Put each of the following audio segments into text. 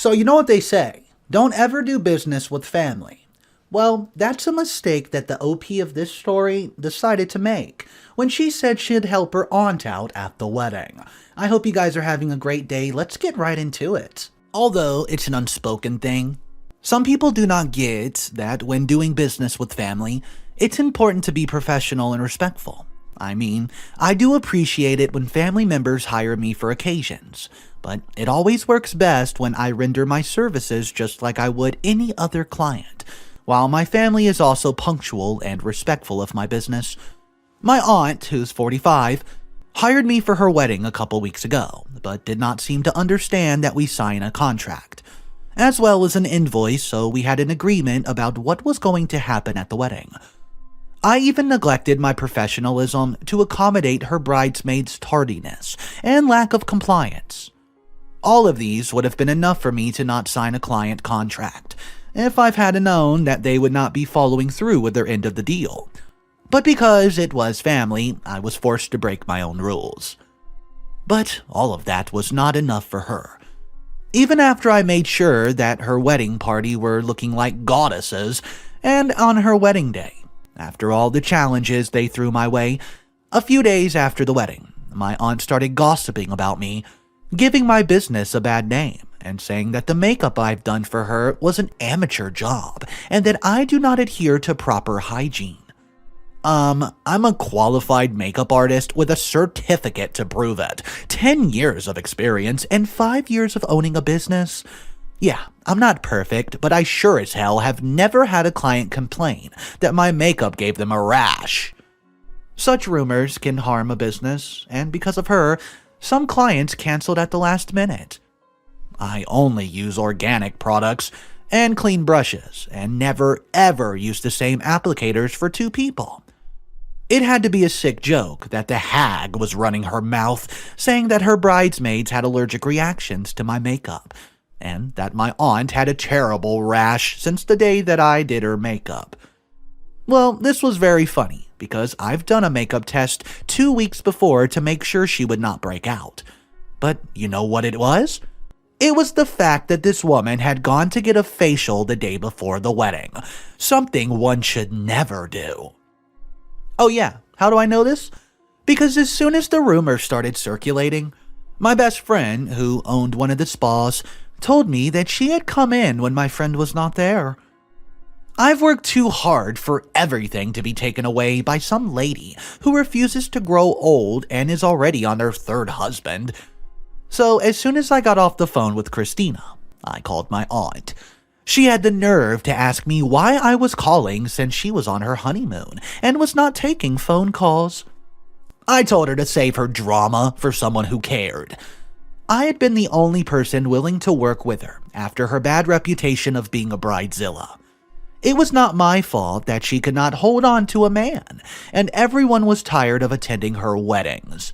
So you know what they say, don't ever do business with family. Well, that's a mistake that the OP of this story decided to make when she said she'd help her aunt out at the wedding. I hope you guys are having a great day. Let's get right into it. Although it's an unspoken thing, some people do not get that when doing business with family, it's important to be professional and respectful. I mean, I do appreciate it when family members hire me for occasions, but it always works best when I render my services just like I would any other client, while my family is also punctual and respectful of my business. My aunt, who's 45, hired me for her wedding a couple weeks ago, but did not seem to understand that we sign a contract, as well as an invoice, so we had an agreement about what was going to happen at the wedding. I even neglected my professionalism to accommodate her bridesmaids' tardiness and lack of compliance. All of these would have been enough for me to not sign a client contract, if I've had known that they would not be following through with their end of the deal. But because it was family, I was forced to break my own rules. But all of that was not enough for her. Even after I made sure that her wedding party were looking like goddesses, and on her wedding day, after all the challenges they threw my way, a few days after the wedding, my aunt started gossiping about me, giving my business a bad name, and saying that the makeup I've done for her was an amateur job, and that I do not adhere to proper hygiene. I'm a qualified makeup artist with a certificate to prove it, 10 years of experience, and 5 years of owning a business. Yeah, I'm not perfect, but I sure as hell have never had a client complain that my makeup gave them a rash. Such rumors can harm a business, and because of her, some clients canceled at the last minute. I only use organic products and clean brushes, and never ever use the same applicators for 2 people. It had to be a sick joke that the hag was running her mouth, saying that her bridesmaids had allergic reactions to my makeup, and that my aunt had a terrible rash since the day that I did her makeup. Well, this was very funny, because I've done a makeup test 2 weeks before to make sure she would not break out. But you know what it was? It was the fact that this woman had gone to get a facial the day before the wedding, something one should never do. Oh yeah, how do I know this? Because as soon as the rumor started circulating, my best friend, who owned one of the spas, told me that she had come in when my friend was not there. I've worked too hard for everything to be taken away by some lady who refuses to grow old and is already on her 3rd husband. So as soon as I got off the phone with Christina, I called my aunt. She had the nerve to ask me why I was calling since she was on her honeymoon and was not taking phone calls. I told her to save her drama for someone who cared. I had been the only person willing to work with her after her bad reputation of being a bridezilla. It was not my fault that she could not hold on to a man, and everyone was tired of attending her weddings.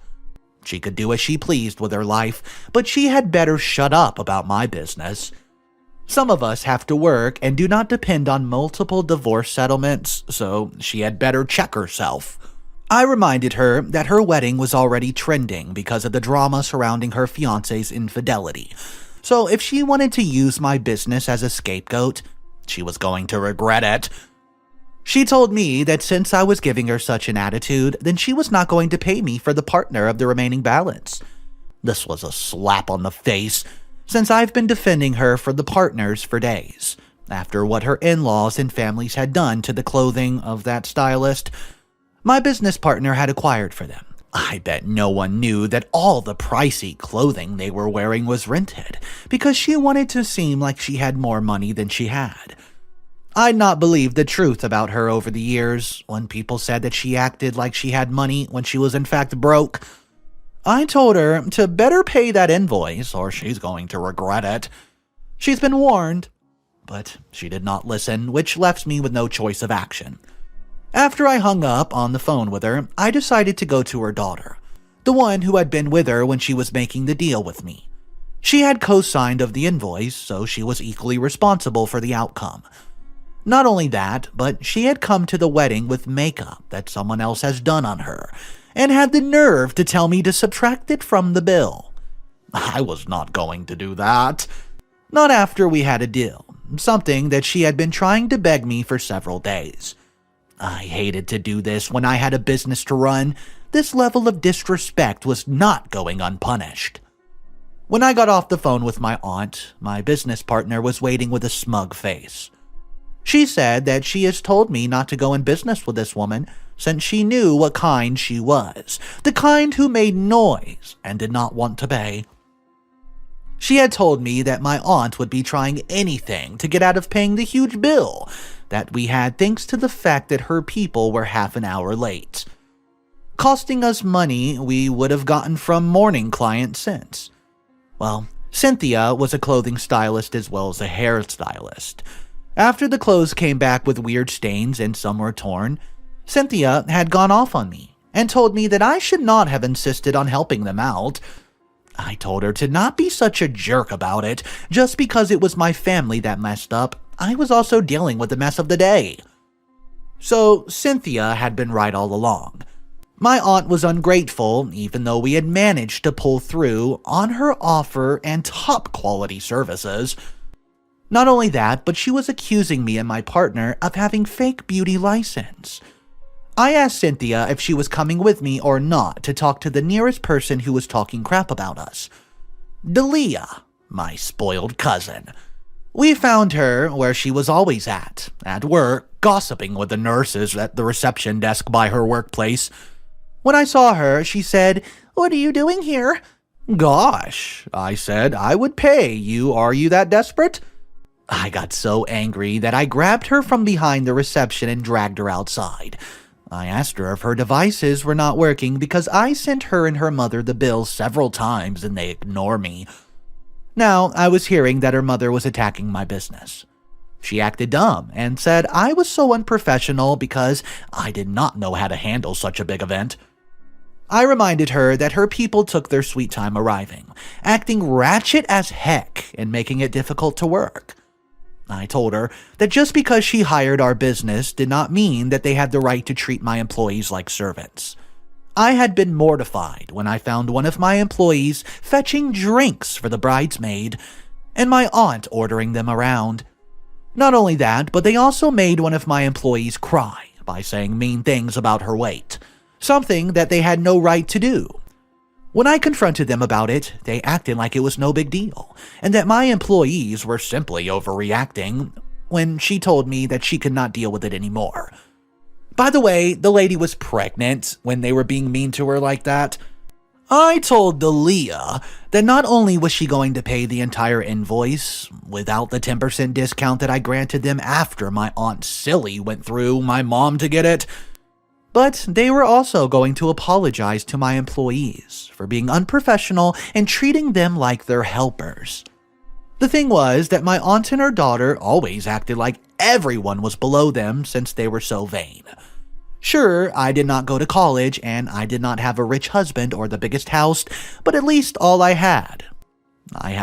She could do as she pleased with her life, but she had better shut up about my business. Some of us have to work and do not depend on multiple divorce settlements, so she had better check herself. I reminded her that her wedding was already trending because of the drama surrounding her fiancé's infidelity, so if she wanted to use my business as a scapegoat, she was going to regret it. She told me that since I was giving her such an attitude, then she was not going to pay me for the partner of the remaining balance. This was a slap on the face, since I've been defending her for the partners for days, after what her in-laws and families had done to the clothing of that stylist my business partner had acquired for them. I bet no one knew that all the pricey clothing they were wearing was rented, because she wanted to seem like she had more money than she had. I'd not believed the truth about her over the years, when people said that she acted like she had money when she was in fact broke. I told her to better pay that invoice or she's going to regret it. She's been warned, but she did not listen, which left me with no choice of action. After I hung up on the phone with her, I decided to go to her daughter, the one who had been with her when she was making the deal with me. She had co-signed of the invoice, so she was equally responsible for the outcome. Not only that, but she had come to the wedding with makeup that someone else has done on her, and had the nerve to tell me to subtract it from the bill. I was not going to do that. Not after we had a deal, something that she had been trying to beg me for several days. I hated to do this when I had a business to run. This level of disrespect was not going unpunished. When I got off the phone with my aunt, my business partner was waiting with a smug face. She said that she has told me not to go in business with this woman since she knew what kind she was, the kind who made noise and did not want to pay. She had told me that my aunt would be trying anything to get out of paying the huge bill that we had thanks to the fact that her people were half an hour late, costing us money we would have gotten from morning clients since. Well, Cynthia was a clothing stylist as well as a hairstylist. After the clothes came back with weird stains and some were torn, Cynthia had gone off on me and told me that I should not have insisted on helping them out. I told her to not be such a jerk about it. Just because it was my family that messed up, I was also dealing with the mess of the day. So Cynthia had been right all along. My aunt was ungrateful, even though we had managed to pull through on her offer and top quality services. Not only that, but she was accusing me and my partner of having fake beauty license. I asked Cynthia if she was coming with me or not to talk to the nearest person who was talking crap about us. Delia, my spoiled cousin. We found her where she was always at work, gossiping with the nurses at the reception desk by her workplace. When I saw her, she said, "What are you doing here?" "Gosh," I said, "I would pay you. Are you that desperate?" I got so angry that I grabbed her from behind the reception and dragged her outside. I asked her if her devices were not working because I sent her and her mother the bill several times and they ignore me. Now, I was hearing that her mother was attacking my business. She acted dumb and said I was so unprofessional because I did not know how to handle such a big event. I reminded her that her people took their sweet time arriving, acting ratchet as heck and making it difficult to work. I told her that just because she hired our business did not mean that they had the right to treat my employees like servants. I had been mortified when I found one of my employees fetching drinks for the bridesmaid, and my aunt ordering them around. Not only that, but they also made one of my employees cry by saying mean things about her weight, something that they had no right to do. When I confronted them about it, they acted like it was no big deal, and that my employees were simply overreacting when she told me that she could not deal with it anymore. By the way, the lady was pregnant when they were being mean to her like that. I told Delia that not only was she going to pay the entire invoice without the 10% discount that I granted them after my Aunt Silly went through my mom to get it, but they were also going to apologize to my employees for being unprofessional and treating them like their helpers. The thing was that my aunt and her daughter always acted like everyone was below them since they were so vain. Sure, I did not go to college and I did not have a rich husband or the biggest house, but at least all I had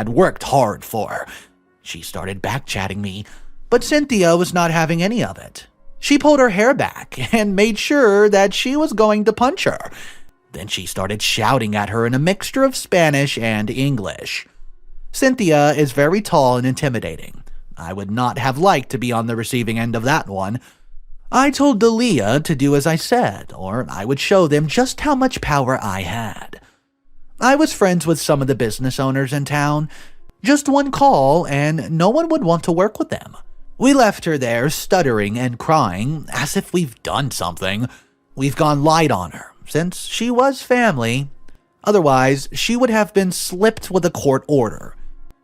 worked hard for. She started backchatting me, but Cynthia was not having any of it. She pulled her hair back and made sure that she was going to punch her. Then she started shouting at her in a mixture of Spanish and English. Cynthia is very tall and intimidating. I would not have liked to be on the receiving end of that one. I told Delia to do as I said, or I would show them just how much power I had. I was friends with some of the business owners in town. Just one call and no one would want to work with them. We left her there stuttering and crying as if we've done something. We've gone light on her, since she was family. Otherwise, she would have been slipped with a court order.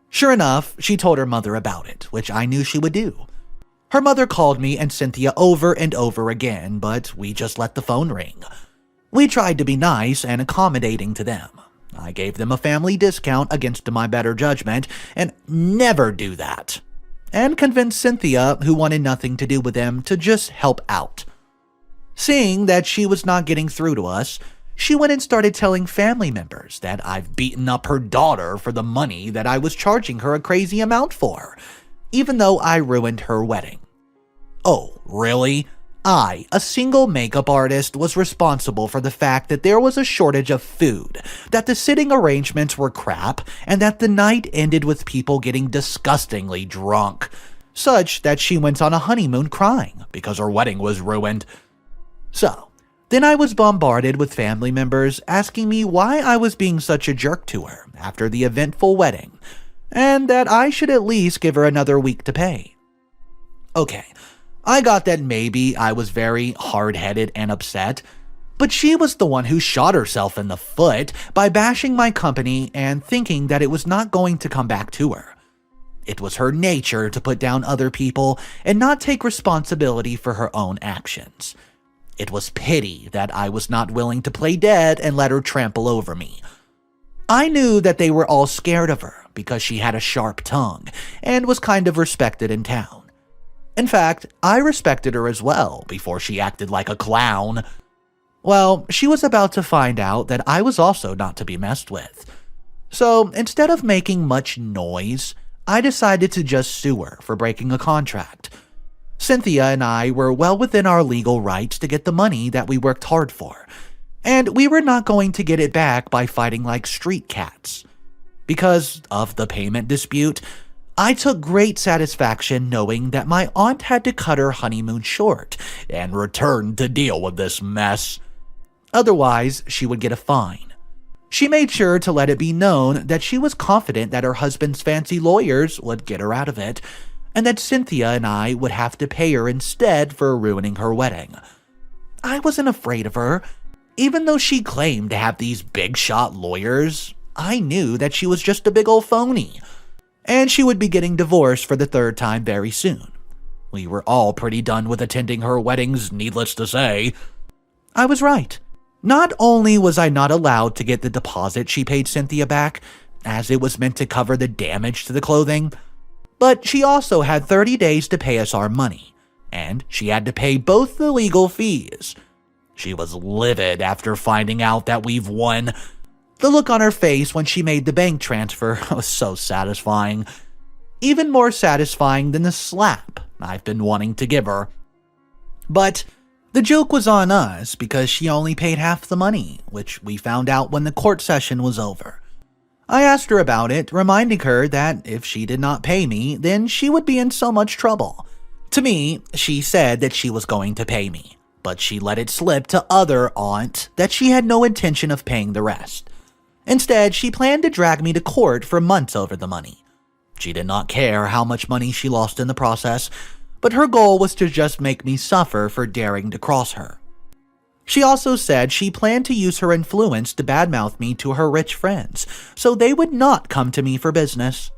Sure enough, she told her mother about it, which I knew she would do. Her mother called me and Cynthia over and over again, but we just let the phone ring. We tried to be nice and accommodating to them. I gave them a family discount against my better judgment, and never do that, and convinced Cynthia, who wanted nothing to do with them, to just help out. Seeing that she was not getting through to us, she went and started telling family members that I've beaten up her daughter for the money that I was charging her a crazy amount for, even though I ruined her wedding. Oh, really? I, a single makeup artist, was responsible for the fact that there was a shortage of food, that the sitting arrangements were crap, and that the night ended with people getting disgustingly drunk, such that she went on a honeymoon crying because her wedding was ruined. So, then I was bombarded with family members asking me why I was being such a jerk to her after the eventful wedding, and that I should at least give her another week to pay. Okay, I got that maybe I was very hard-headed and upset, but she was the one who shot herself in the foot by bashing my company and thinking that it was not going to come back to her. It was her nature to put down other people and not take responsibility for her own actions. It was pity that I was not willing to play dead and let her trample over me. I knew that they were all scared of her because she had a sharp tongue and was kind of respected in town. In fact, I respected her as well before she acted like a clown. Well, she was about to find out that I was also not to be messed with. So instead of making much noise, I decided to just sue her for breaking a contract. Cynthia and I were well within our legal rights to get the money that we worked hard for, and we were not going to get it back by fighting like street cats. Because of the payment dispute, I took great satisfaction knowing that my aunt had to cut her honeymoon short and return to deal with this mess. Otherwise, she would get a fine. She made sure to let it be known that she was confident that her husband's fancy lawyers would get her out of it, and that Cynthia and I would have to pay her instead for ruining her wedding. I wasn't afraid of her. Even though she claimed to have these big-shot lawyers, I knew that she was just a big old phony. And she would be getting divorced for the third time very soon. We were all pretty done with attending her weddings, needless to say. I was right. Not only was I not allowed to get the deposit she paid Cynthia back, as it was meant to cover the damage to the clothing, but she also had 30 days to pay us our money, and she had to pay both the legal fees. She was livid after finding out that we've won. The look on her face when she made the bank transfer was so satisfying. Even more satisfying than the slap I've been wanting to give her. But the joke was on us because she only paid half the money, which we found out when the court session was over. I asked her about it, reminding her that if she did not pay me, then she would be in so much trouble. To me, she said that she was going to pay me, but she let it slip to other aunt that she had no intention of paying the rest. Instead, she planned to drag me to court for months over the money. She did not care how much money she lost in the process, but her goal was to just make me suffer for daring to cross her. She also said she planned to use her influence to badmouth me to her rich friends, so they would not come to me for business.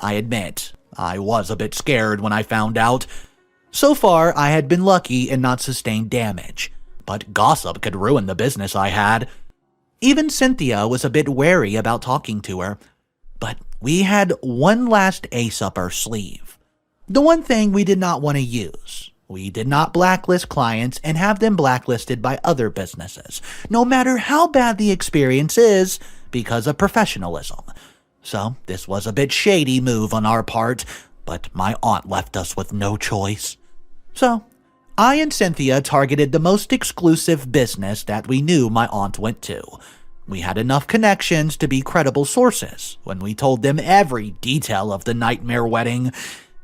I admit, I was a bit scared when I found out. So far, I had been lucky and not sustained damage, but gossip could ruin the business I had. Even Cynthia was a bit wary about talking to her, but we had one last ace up our sleeve. The one thing we did not want to use. We did not blacklist clients and have them blacklisted by other businesses, no matter how bad the experience is, because of professionalism. So this was a bit shady move on our part, but my aunt left us with no choice. So I and Cynthia targeted the most exclusive business that we knew my aunt went to. We had enough connections to be credible sources when we told them every detail of the nightmare wedding,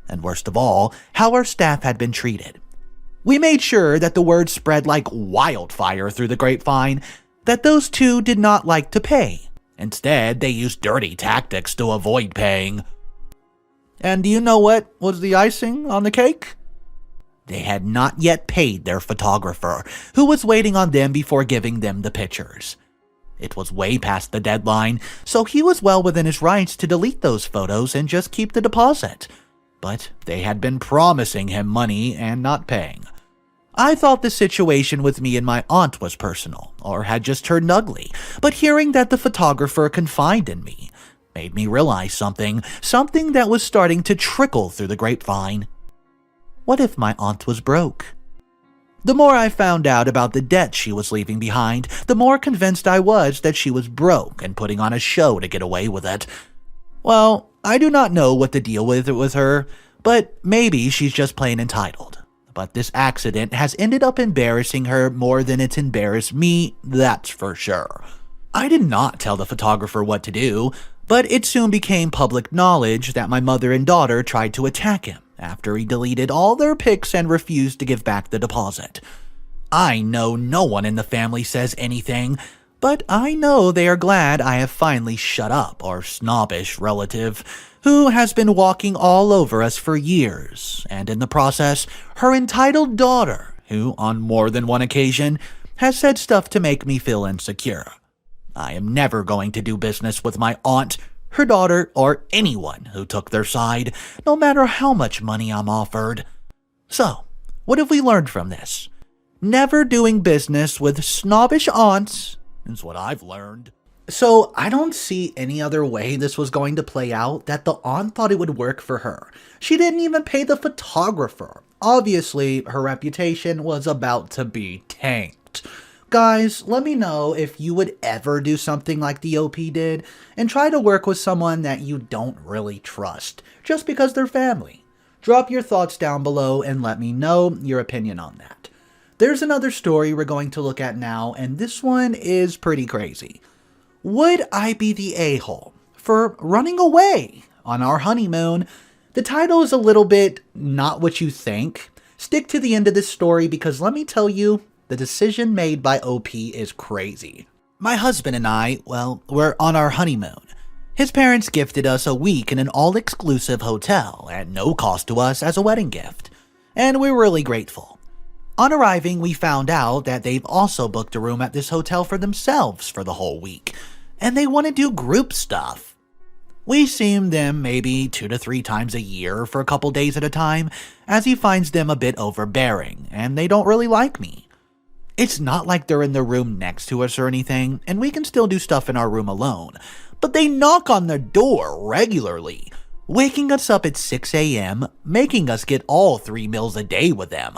and worst of all, how our staff had been treated. We made sure that the word spread like wildfire through the grapevine that those two did not like to pay. Instead, they used dirty tactics to avoid paying. And do you know what was the icing on the cake? They had not yet paid their photographer, who was waiting on them before giving them the pictures. It was way past the deadline, so he was well within his rights to delete those photos and just keep the deposit. But they had been promising him money and not paying. I thought the situation with me and my aunt was personal, or had just turned ugly, but hearing that the photographer confided in me made me realize something that was starting to trickle through the grapevine. What if my aunt was broke? The more I found out about the debt she was leaving behind, the more convinced I was that she was broke and putting on a show to get away with it. Well, I do not know what the deal with her, but maybe she's just plain entitled. but this accident has ended up embarrassing her more than it's embarrassed me, that's for sure. I did not tell the photographer what to do, but it soon became public knowledge that my mother and daughter tried to attack him after he deleted all their pics and refused to give back the deposit. I know no one in the family says anything, but I know they are glad I have finally shut up our snobbish relative, who has been walking all over us for years, and in the process, her entitled daughter, who on more than one occasion has said stuff to make me feel insecure. I am never going to do business with my aunt, her daughter, or anyone who took their side, no matter how much money I'm offered. So, what have we learned from this? Never doing business with snobbish aunts is what I've learned. So, I don't see any other way this was going to play out that the aunt thought it would work for her. She didn't even pay the photographer. Obviously, her reputation was about to be tanked. Guys, let me know if you would ever do something like the OP did and try to work with someone that you don't really trust, just because they're family. Drop your thoughts down below and let me know your opinion on that. There's another story we're going to look at now, and this one is pretty crazy. Would I be the a-hole for running away on our honeymoon? The title is a little bit not what you think. Stick to the end of this story because let me tell you, the decision made by OP is crazy. My husband and I, well, we're on our honeymoon. His parents gifted us a week in an all-exclusive hotel at no cost to us as a wedding gift, and we're really grateful. On arriving, we found out that they've also booked a room at this hotel for themselves for the whole week, and they want to do group stuff. We see them maybe 2 to 3 times a year for a couple days at a time, as he finds them a bit overbearing, and they don't really like me. It's not like they're in the room next to us or anything, and we can still do stuff in our room alone, but they knock on the door regularly, waking us up at 6 a.m., making us get all 3 meals a day with them.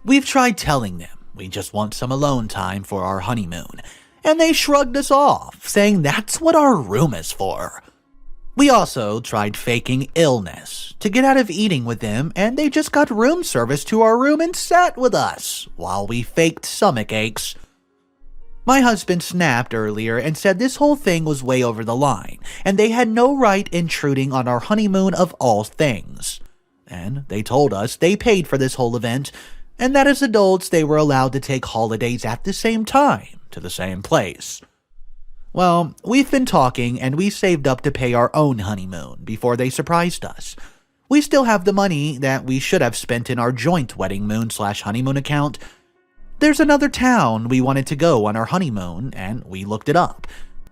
We've tried telling them we just want some alone time for our honeymoon, and they shrugged us off, saying that's what our room is for. We also tried faking illness to get out of eating with them, and they just got room service to our room and sat with us while we faked stomach aches. My husband snapped earlier and said this whole thing was way over the line, and they had no right intruding on our honeymoon of all things. And they told us they paid for this whole event, and that as adults they were allowed to take holidays at the same time to the same place. Well, we've been talking and we saved up to pay our own honeymoon before they surprised us. We still have the money that we should have spent in our joint wedding moon/honeymoon account. There's another town we wanted to go on our honeymoon and we looked it up.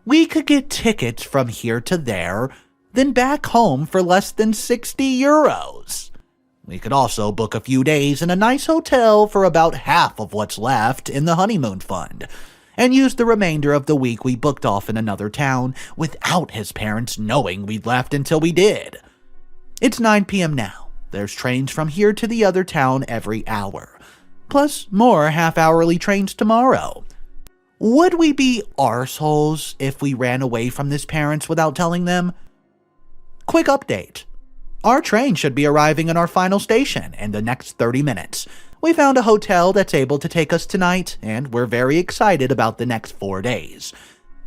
We could get tickets from here to there, then back home for less than 60 euros. We could also book a few days in a nice hotel for about half of what's left in the honeymoon fund, and use the remainder of the week we booked off in another town without his parents knowing we'd left until we did. It's 9 p.m. now. There's trains from here to the other town every hour, plus more half-hourly trains tomorrow. Would we be arseholes if we ran away from his parents without telling them? Quick update. Our train should be arriving in our final station in the next 30 minutes. We found a hotel that's able to take us tonight, and we're very excited about the next 4 days.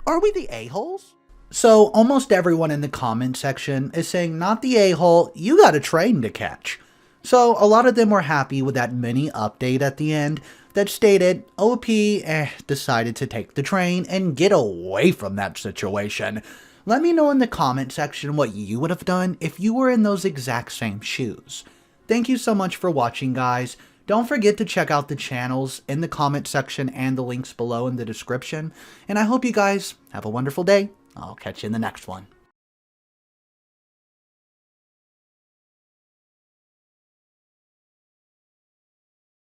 Are we the a-holes? So, almost everyone in the comment section is saying, not the a-hole, you got a train to catch. So, a lot of them were happy with that mini update at the end that stated OP decided to take the train and get away from that situation. Let me know in the comment section what you would have done if you were in those exact same shoes. Thank you so much for watching, guys. Don't forget to check out the channels in the comment section and the links below in the description. And I hope you guys have a wonderful day. I'll catch you in the next one.